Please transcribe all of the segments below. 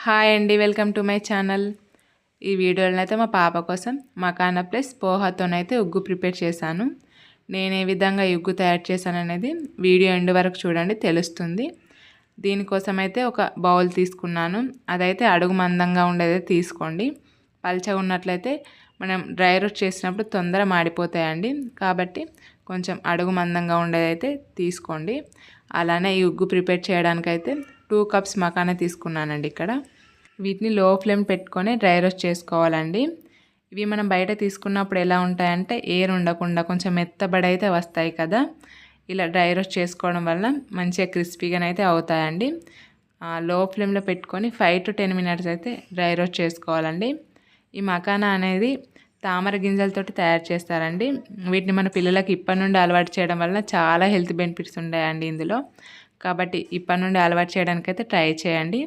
Hi అండి, welcome to my channel. ఈ వీడియోలో అయితే మా పాప కోసం మకానా ప్లస్ పోహాతోనైతే ఉగ్గు ప్రిపేర్ చేశాను. నేను ఏ విధంగా ఈ ఉగ్గు తయారు చేశాను అనేది వీడియో ఎండ్ వరకు చూడండి, తెలుస్తుంది. దీనికోసం అయితే ఒక బౌల్ తీసుకున్నాను. అదైతే అడుగు మందంగా ఉండేది తీసుకోండి. పల్చగా ఉన్నట్లయితే మనం డ్రై రోస్ట్ చేసినప్పుడు తొందర మాడిపోతాయండి. కాబట్టి కొంచెం అడుగు మందంగా ఉండేదైతే తీసుకోండి. అలానే ఈ ఉగ్గు ప్రిపేర్ చేయడానికైతే 2 కప్స్ మకానా తీసుకున్నానండి. ఇక్కడ వీటిని లో ఫ్లేమ్ పెట్టుకొని డ్రై రోస్ట్ చేసుకోవాలండి. ఇవి మనం బయట తీసుకున్నప్పుడు ఎలా ఉంటాయంటే ఎయిర్ ఉండకుండా కొంచెం మెత్తబడైతే వస్తాయి కదా. ఇలా డ్రై రోస్ట్ చేసుకోవడం వల్ల మంచిగా క్రిస్పీగానైతే అవుతాయండి. లో ఫ్లేమ్లో పెట్టుకొని 5 to 10 మినిట్స్ అయితే డ్రై రోస్ట్ చేసుకోవాలండి. ఈ మకానా అనేది తామర గింజలతోటి తయారు చేస్తారండి. వీటిని మన పిల్లలకి ఇప్పటి నుండి అలవాటు చేయడం వల్ల చాలా హెల్త్ బెనిఫిట్స్ ఉన్నాయండి ఇందులో. కాబట్టి ఇప్పటి నుండి అలవాటు చేయడానికైతే ట్రై చేయండి.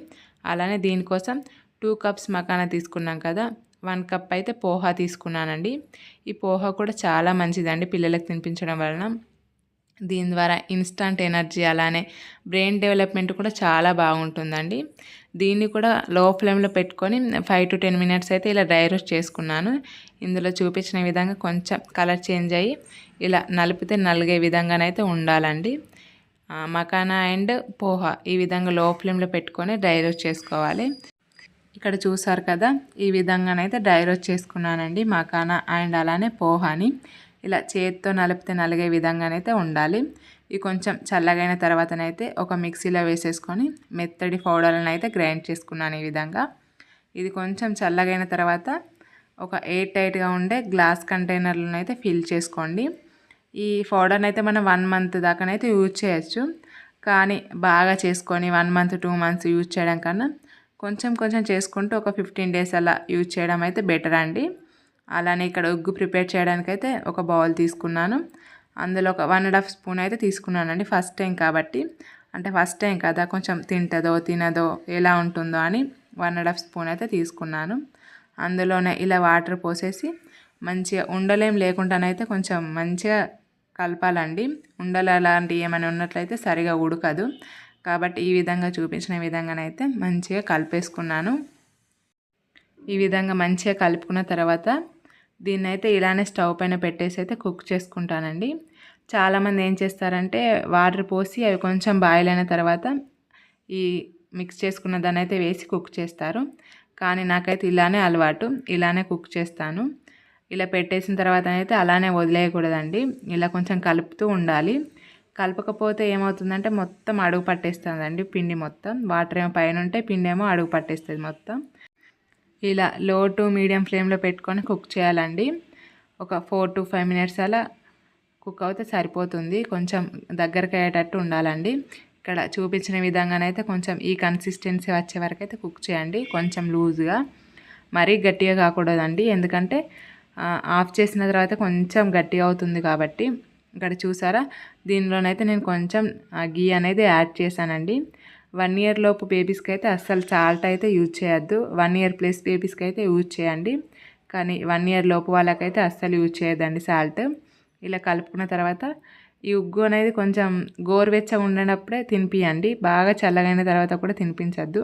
అలానే దీనికోసం 2 కప్స్ మకానా తీసుకున్నాం కదా, 1 కప్ అయితే పోహా తీసుకున్నానండి. ఈ పోహా కూడా చాలా మంచిదండి పిల్లలకు తినిపించడం వలన. దీని ద్వారా ఇన్స్టంట్ ఎనర్జీ అలానే బ్రెయిన్ డెవలప్మెంట్ కూడా చాలా బాగుంటుందండి. దీన్ని కూడా లో ఫ్లేమ్లో పెట్టుకొని 5 to 10 మినిట్స్ అయితే ఇలా డ్రై రోస్ట్ చేసుకున్నాను. ఇందులో చూపించిన విధంగా కొంచెం కలర్ చేంజ్ అయ్యి ఇలా నలిపితే నలిగే విధంగానైతే ఉండాలండి. మకానా అండ్ పోహా ఈ విధంగా లో ఫ్లేమ్లో పెట్టుకొని డ్రై రోస్ట్ చేసుకోవాలి. ఇక్కడ చూసారు కదా, ఈ విధంగానైతే డ్రై రోస్ట్ చేసుకున్నానండి మకానా అండ్ అలానే పోహాని. ఇలా చేతితో నలిపితే నలిగే విధంగానైతే ఉండాలి. ఇవి కొంచెం చల్లగైన తర్వాతనైతే ఒక మిక్సీలో వేసేసుకొని మెత్తడి పౌడర్లను అయితే గ్రైండ్ చేసుకున్నాను ఈ విధంగా. ఇది కొంచెం చల్లగైన తర్వాత ఒక ఎయిర్ టైట్గా ఉండే గ్లాస్ కంటైనర్లను అయితే ఫిల్ చేసుకోండి. ఈ పౌడర్ని అయితే మనం 1 మంత్ దాకానైతే యూజ్ చేయొచ్చు. కానీ బాగా చేసుకొని 1 మంత్ 2 మంత్స్ యూజ్ చేయడం కన్నా కొంచెం కొంచెం చేసుకుంటూ ఒక 15 డేస్ అలా యూజ్ చేయడం అయితే బెటర్ అండి. అలానే ఇక్కడ ఉగ్గు ప్రిపేర్ చేయడానికైతే ఒక బౌల్ తీసుకున్నాను. అందులో ఒక 1.5 స్పూన్ అయితే తీసుకున్నానండి. ఫస్ట్ టైం కాబట్టి, అంటే ఫస్ట్ టైం కదా, కొంచెం తింటుందో తినదో ఎలా ఉంటుందో అని 1.5 స్పూన్ అయితే తీసుకున్నాను. అందులోనే ఇలా వాటర్ పోసేసి మంచిగా ఉండలేం లేకుండానైతే కొంచెం మంచిగా కలపాలండి. ఉండలు అలాంటివి ఏమైనా ఉన్నట్లయితే సరిగా ఉడకదు. కాబట్టి ఈ విధంగా చూపించిన విధంగానైతే మంచిగా కలిపేసుకున్నాను. ఈ విధంగా మంచిగా కలుపుకున్న తర్వాత దీన్నైతే ఇలానే స్టవ్ పైన పెట్టేసి అయితే కుక్ చేసుకుంటానండి. చాలామంది ఏం చేస్తారంటే వాటర్ పోసి అవి కొంచెం బాయిల్ అయిన తర్వాత ఈ మిక్స్ చేసుకున్న దాన్ని అయితే వేసి కుక్ చేస్తారు. కానీ నాకైతే ఇలానే అలవాటు, ఇలానే కుక్ చేస్తాను. ఇలా పెట్టేసిన తర్వాత అయితే అలానే వదిలేయకూడదండి. ఇలా కొంచెం కలుపుతూ ఉండాలి. కలపకపోతే ఏమవుతుందంటే మొత్తం అడుగు పట్టేస్తుందండి పిండి మొత్తం. వాటర్ ఏమో పైన ఉంటే పిండి ఏమో అడుగు పట్టేస్తుంది మొత్తం. ఇలా లో టు మీడియం ఫ్లేమ్లో పెట్టుకొని కుక్ చేయాలండి. ఒక 4 to 5 మినిట్స్ అలా కుక్ అవుతే సరిపోతుంది. కొంచెం దగ్గరకు అయ్యేటట్టు ఉండాలండి. ఇక్కడ చూపించిన విధంగానైతే కొంచెం ఈ కన్సిస్టెన్సీ వచ్చే వరకు అయితే కుక్ చేయండి. కొంచెం లూజ్గా, మరీ గట్టిగా కాకూడదండి. ఎందుకంటే ఆఫ్ చేసిన తర్వాత కొంచెం గట్టిగా అవుతుంది కాబట్టి. ఇక్కడ చూసారా, దీనిలోనైతే నేను కొంచెం గీ అనేది యాడ్ చేశానండి. 1 year లోపు బేబీస్కి అయితే అస్సలు సాల్ట్ అయితే యూజ్ చేయొద్దు. 1 year ప్లస్ బేబీస్కి అయితే యూజ్ చేయండి. కానీ 1 year లోపు వాళ్ళకైతే అస్సలు యూజ్ చేయొద్దండి సాల్ట్. ఇలా కలుపుకున్న తర్వాత ఈ ఉగ్గు అనేది కొంచెం గోరువెచ్చగా ఉండేటప్పుడే తినిపియండి. బాగా చల్లగైన తర్వాత కూడా తినిపించద్దు.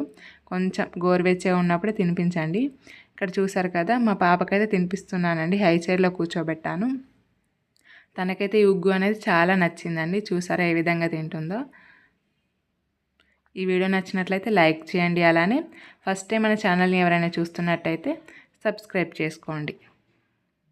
కొంచెం గోరువెచ్చగా ఉన్నప్పుడే తినిపించండి. ఇక్కడ చూసారు కదా, మా పాపకైతే తినిపిస్తున్నానండి. హై చైర్లో కూర్చోబెట్టాను. తనకైతే ఈ ఉగ్గు అనేది చాలా నచ్చిందండి. చూసారా ఏ విధంగా తింటుందో. ఈ వీడియో నచ్చినట్లయితే లైక్ చేయండి. అలానే ఫస్ట్ టైం మన ఛానల్ని ఎవరైనా చూస్తున్నట్టయితే సబ్స్క్రైబ్ చేసుకోండి.